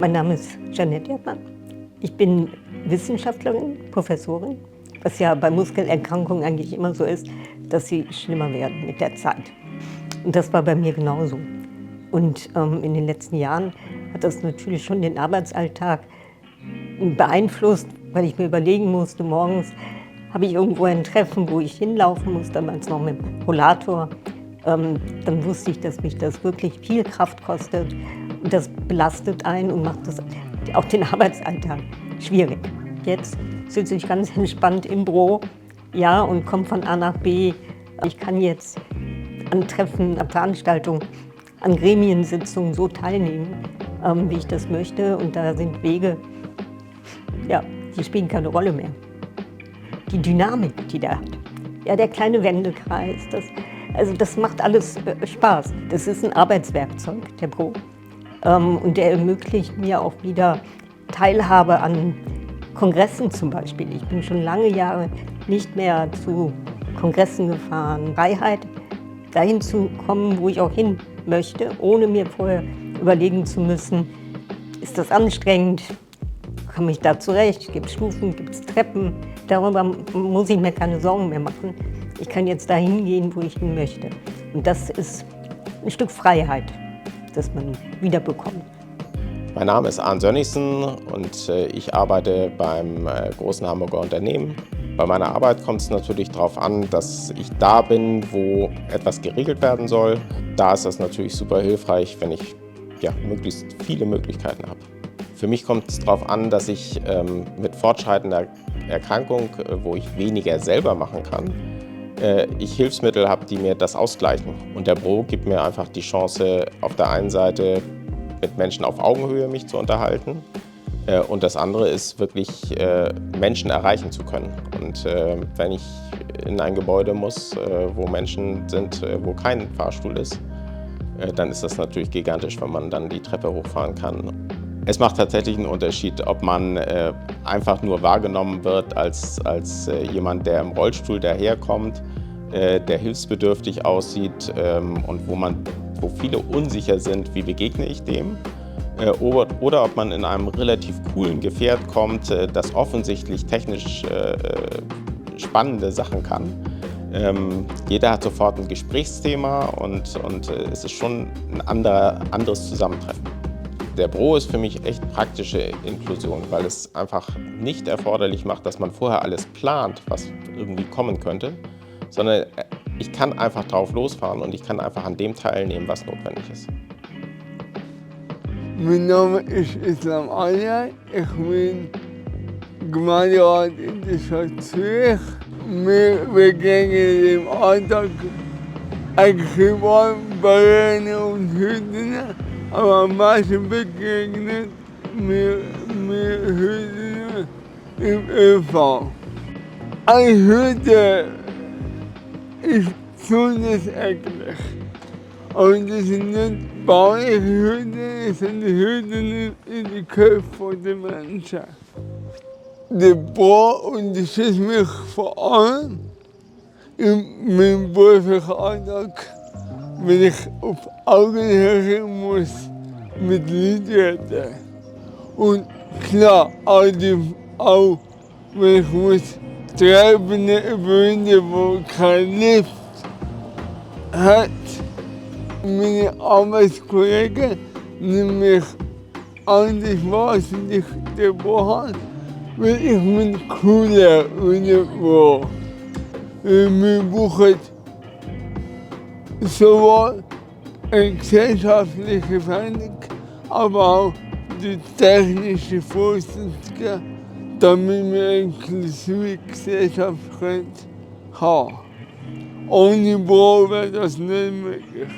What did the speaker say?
Mein Name ist Jeanette Erdmann. Ich bin Wissenschaftlerin, Professorin, was ja bei Muskelerkrankungen eigentlich immer so ist, dass sie schlimmer werden mit der Zeit. Und das war bei mir genauso. Und in den letzten Jahren hat das natürlich schon den Arbeitsalltag beeinflusst, weil ich mir überlegen musste, morgens habe ich irgendwo ein Treffen, wo ich hinlaufen muss, damals noch mit dem Rollator. Dann wusste ich, dass mich das wirklich viel Kraft kostet. Und das belastet einen und macht das auch den Arbeitsalltag schwierig. Jetzt sitze ich ganz entspannt im Büro, ja, und komme von A nach B. Ich kann jetzt an Treffen, an Veranstaltungen, an Gremiensitzungen so teilnehmen, wie ich das möchte. Und da sind Wege, ja, die spielen keine Rolle mehr. Die Dynamik, die der hat. Ja, der kleine Wendekreis, das macht alles Spaß. Das ist ein Arbeitswerkzeug, der Pro. Und der ermöglicht mir auch wieder Teilhabe an Kongressen zum Beispiel. Ich bin schon lange Jahre nicht mehr zu Kongressen gefahren. Freiheit, dahin zu kommen, wo ich auch hin möchte, ohne mir vorher überlegen zu müssen, ist das anstrengend, komme ich da zurecht, gibt es Stufen, gibt es Treppen. Darüber muss ich mir keine Sorgen mehr machen. Ich kann jetzt dahin gehen, wo ich hin möchte. Und das ist ein Stück Freiheit, das man wiederbekommt. Mein Name ist Arndt Sönnigsen und ich arbeite beim großen Hamburger Unternehmen. Bei meiner Arbeit kommt es natürlich darauf an, dass ich da bin, wo etwas geregelt werden soll. Da ist das natürlich super hilfreich, wenn ich möglichst viele Möglichkeiten habe. Für mich kommt es darauf an, dass ich mit fortschreitender Erkrankung, wo ich weniger selber machen kann, ich Hilfsmittel habe, die mir das ausgleichen. Und der Bro gibt mir einfach die Chance, auf der einen Seite mit Menschen auf Augenhöhe mich zu unterhalten. Und das andere ist wirklich, Menschen erreichen zu können. Und wenn ich in ein Gebäude muss, wo Menschen sind, wo kein Fahrstuhl ist, dann ist das natürlich gigantisch, wenn man dann die Treppe hochfahren kann. Es macht tatsächlich einen Unterschied, ob man einfach nur wahrgenommen wird als jemand, der im Rollstuhl daherkommt, der hilfsbedürftig aussieht und wo viele unsicher sind, wie begegne ich dem. Oder ob man in einem relativ coolen Gefährt kommt, das offensichtlich technisch spannende Sachen kann. Jeder hat sofort ein Gesprächsthema und es ist schon ein anderes Zusammentreffen. Der Bro ist für mich echt praktische Inklusion, weil es einfach nicht erforderlich macht, dass man vorher alles plant, was irgendwie kommen könnte, sondern ich kann einfach drauf losfahren und ich kann einfach an dem teilnehmen, was notwendig ist. Mein Name ist Islam Alia, ich bin Gemeinderat in der Stadt Zürich. Wir begegnen im Alltag eigentlich immer Barrieren und Hürden, aber am meisten begegnet mir Hürden im ÖV. Eine Hürde ist todesängstlich. Und das sind nicht bauliche Hürden, es sind Hürden in die Köpfe der Menschen. Der Bau unterstützt mich vor allem in meinem beruflichen Alltag, wenn ich auf Augenhöhe muss mit Leuten. Und klar, auch wenn ich muss Treppen überwinden, wo kein Lift hat. Meine Arbeitskollegen nehmen mich anders wahr, als ich den Bau habe, weil ich bin cooler in dem Bau. Wir brauchen sowohl eine gesellschaftliche Veränderung, aber auch die technische Voraussetzungen, damit wir eine inklusive Gesellschaft haben können. Ohne Bau wäre das nicht möglich.